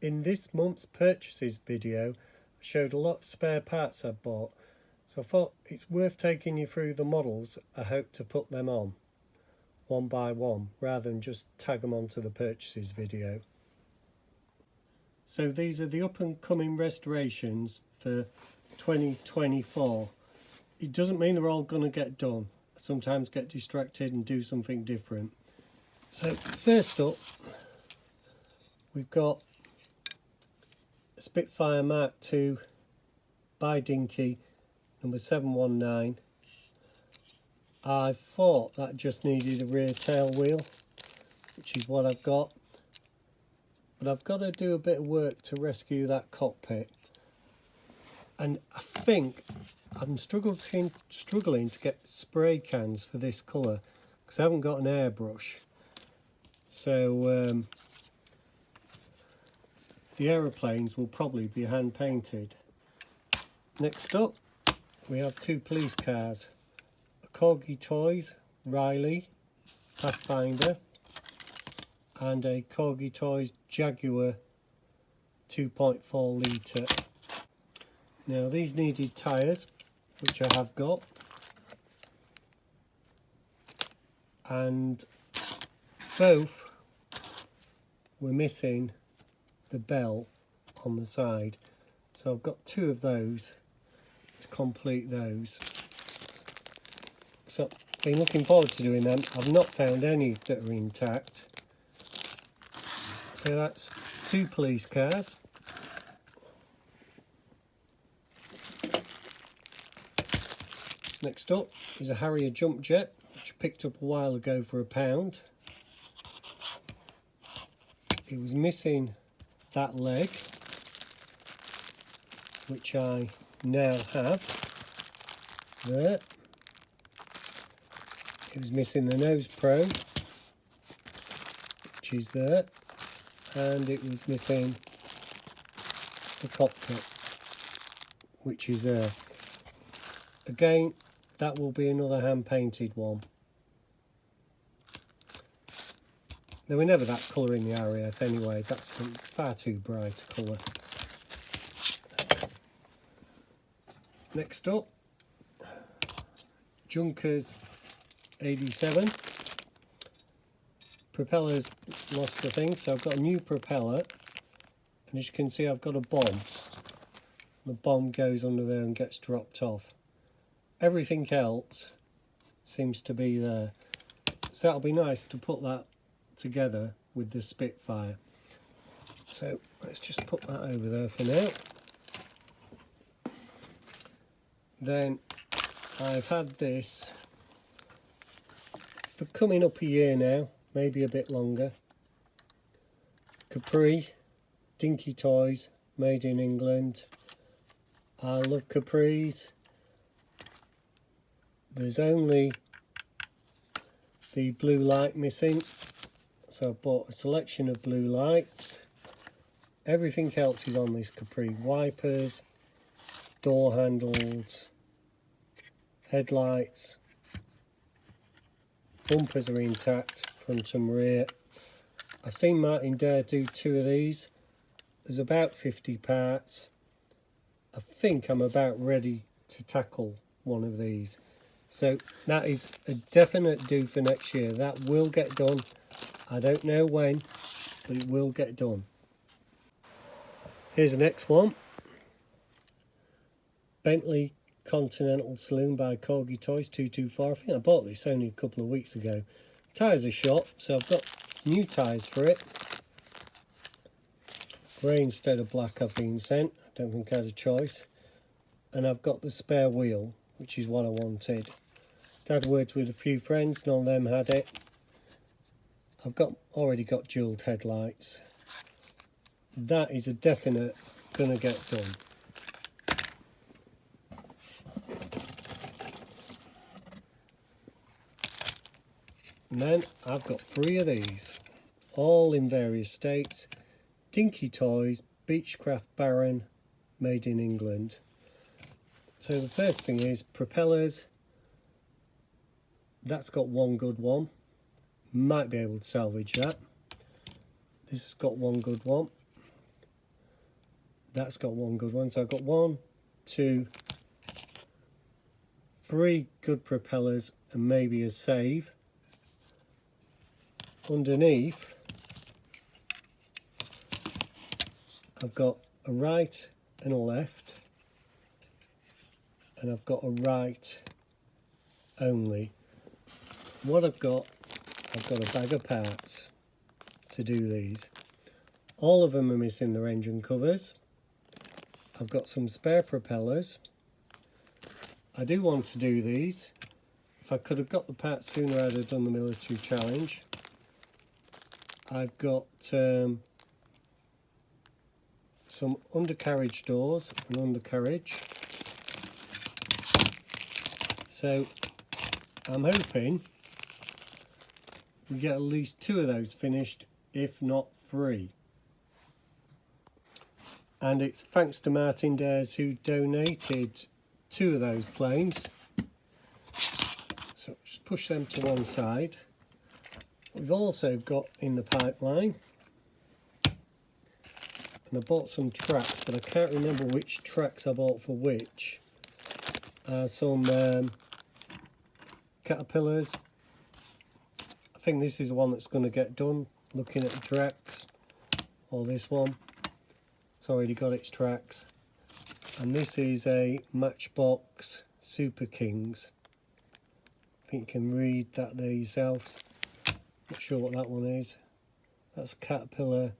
In this month's purchases video, I showed a lot of spare parts I bought, so I thought it's worth taking you through the models I hope to put them on, one by one, rather than just tag them onto the purchases video. So these are the up and coming restorations for 2024. It doesn't mean they're all going to get done. I sometimes get distracted and do something different. So first up, we've got Spitfire Mark II by Dinky, number 719. I thought that just needed a rear tail wheel, which is what I've got. But I've got to do a bit of work to rescue that cockpit. And I think I'm struggling to get spray cans for this colour because I haven't got an airbrush. So the aeroplanes will probably be hand painted. Next up, we have two police cars, a Corgi Toys Riley Pathfinder and a Corgi Toys Jaguar 2.4 litre. Now these needed tyres, which I have got, and both were missing the bell on the side, so I've got two of those to complete those. So I've been looking forward to doing them. I've not found any that are intact, so that's two police cars. Next up is a Harrier jump jet, which I picked up a while ago for £1. It was missing that leg, which I now have there. It was missing the nose probe, which is there, and it was missing the cockpit, which is there. Again, that will be another hand painted one. They were never that colour in the RAF anyway, that's far too bright a colour. Next up, Junkers 87. Propeller's lost the thing, so I've got a new propeller, and as you can see I've got a bomb. The bomb goes under there and gets dropped off. Everything else seems to be there, so that'll be nice to put that together with the Spitfire. So let's just put that over there for now. Then I've had this for coming up a year now, maybe a bit longer. Capri Dinky Toys, made in England. I love Capris. There's only the blue light missing, so I bought a selection of blue lights. Everything else is on this Capri: wipers, door handles, headlights, bumpers are intact, front and rear. I've seen Martin Dare do two of these. There's about 50 parts. I think I'm about ready to tackle one of these. So that is a definite do for next year. That will get done. I don't know when, but it will get done. Here's the next one. Bentley Continental Saloon by Corgi Toys 224. I think I bought this only a couple of weeks ago. Tyres are shot, so I've got new tyres for it. Grey instead of black I've been sent. I don't think I had a choice. And I've got the spare wheel, which is what I wanted. Had words with a few friends, none of them had it. I've already got jewelled headlights. That is a definite gonna get done. And then I've got 3 of these, all in various states. Dinky Toys Beechcraft Baron, made in England. So the first thing is propellers. That's got one good one. Might be able to salvage that. This has got one good one. That's got one good one. So I've got 1, 2, 3 good propellers and maybe a save. Underneath, I've got a right and a left, and I've got a right only. What I've got a bag of parts to do these. All of them are missing their engine covers. I've got some spare propellers. I do want to do these. If I could have got the parts sooner, I'd have done the military challenge. I've got some undercarriage doors and undercarriage. So I'm hoping we get at least 2 of those finished, if not 3. And it's thanks to Martin Dares who donated 2 of those planes. So just push them to one side. We've also got in the pipeline, and I bought some tracks, but I can't remember which tracks I bought for which. Some caterpillars. I think this is the one that's going to get done, looking at the tracks, or this one. It's already got its tracks. And this is a Matchbox Super Kings. I think you can read that there yourselves. Not sure what that one is. That's Caterpillar,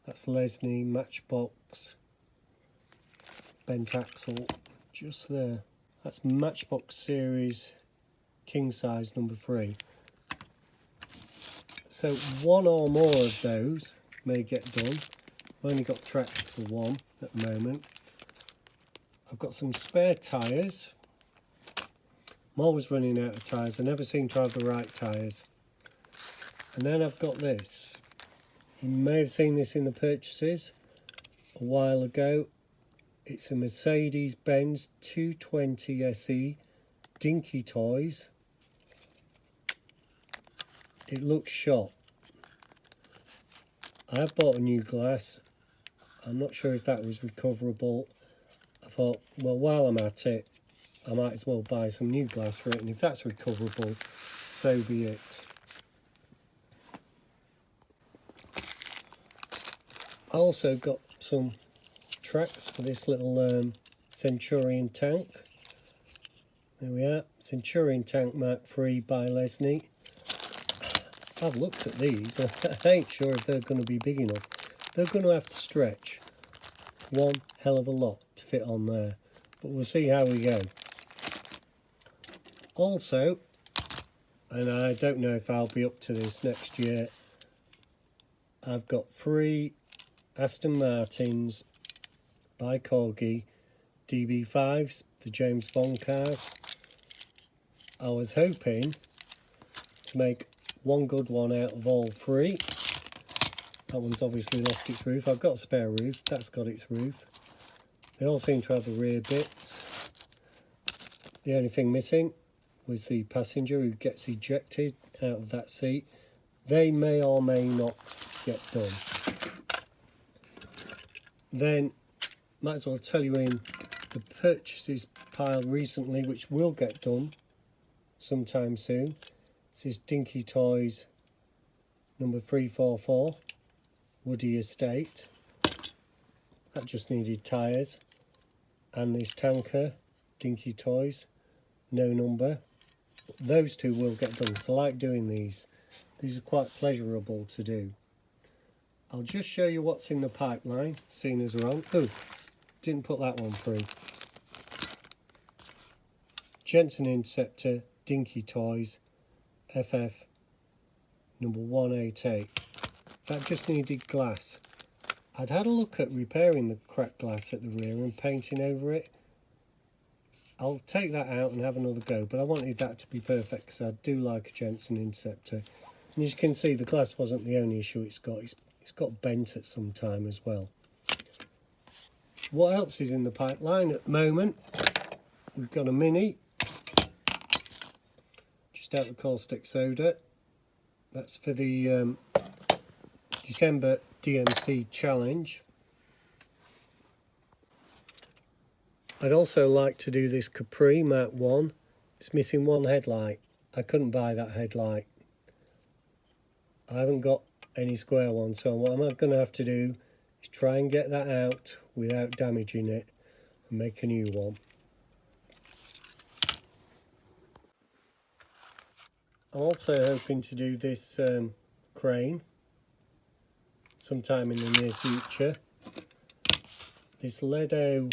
that's Lesney, Matchbox, bent axle, just there. That's Matchbox Series King Size number 3. So 1 or more of those may get done. I've only got tracks for 1 at the moment. I've got some spare tyres. I'm always running out of tyres. I never seem to have the right tyres. And then I've got this. You may have seen this in the purchases a while ago. It's a Mercedes-Benz 220 SE Dinky Toys. It looks shot. I have bought a new glass. I'm not sure if that was recoverable. I thought, well, while I'm at it, I might as well buy some new glass for it, and if that's recoverable, so be it. I also got some tracks for this little Centurion tank. There we are, Centurion Tank Mark III by Lesney. I've looked at these, I ain't sure if they're going to be big enough. They're going to have to stretch one hell of a lot to fit on there, but we'll see how we go. Also, and I don't know if I'll be up to this next year, I've got 3 Aston Martins by Corgi DB5s, the James Bond cars. I was hoping to make one good one out of all 3. That one's obviously lost its roof. I've got a spare roof, that's got its roof. They all seem to have the rear bits. The only thing missing was the passenger who gets ejected out of that seat. They may or may not get done. Then, might as well tell you in the purchases pile recently, which will get done sometime soon. This is Dinky Toys number 344, Woody Estate. That just needed tyres. And this tanker, Dinky Toys, no number. Those 2 will get done, so I like doing these. These are quite pleasurable to do. I'll just show you what's in the pipeline, seeing as we're on. Oh, didn't put that one through. Jensen Interceptor, Dinky Toys, FF number 188. That just needed glass. I'd had a look at repairing the cracked glass at the rear and painting over it. I'll take that out and have another go, but I wanted that to be perfect because I do like a Jensen Interceptor. And as you can see, the glass wasn't the only issue it's got. It's got bent at some time as well. What else is in the pipeline at the moment? We've got a Mini, just out of caustic soda. That's for the December DMC challenge. I'd also like to do this Capri Mark 1. It's missing one headlight. I couldn't buy that headlight. I haven't got any square ones, so what I'm going to have to do is try and get that out without damaging it and make a new one. I'm also hoping to do this crane sometime in the near future. This Ledo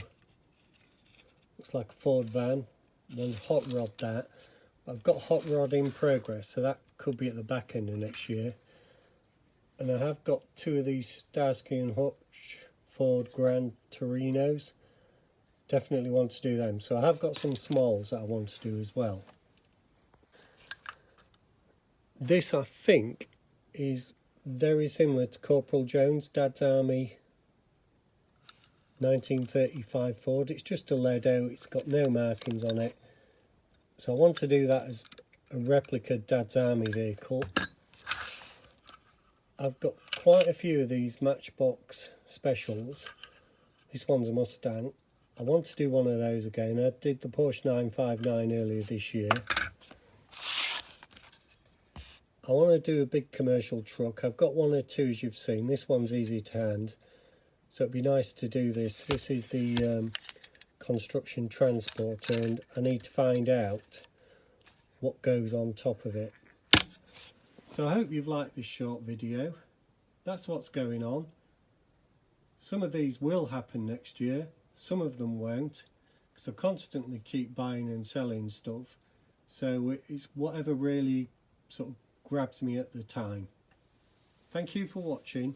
looks like a Ford van. One's hot rod that. I've got hot rod in progress, so that could be at the back end of next year. And I have got two of these Starsky and Hutch Ford Gran Torinos. Definitely want to do them. So I have got some smalls that I want to do as well. This, I think, is very similar to Corporal Jones' Dad's Army 1935 Ford. It's just a Ledo, it's got no markings on it. So I want to do that as a replica Dad's Army vehicle. I've got quite a few of these Matchbox specials. This one's a Mustang. I want to do one of those again. I did the Porsche 959 earlier this year. I want to do a big commercial truck. I've got one or two, as you've seen. This one's easy to hand, so it'd be nice to do this. This is the construction transporter, and I need to find out what goes on top of it. So I hope you've liked this short video. That's what's going on. Some of these will happen next year, some of them won't, because I constantly keep buying and selling stuff. So it's whatever really sort of grabs me at the time. Thank you for watching.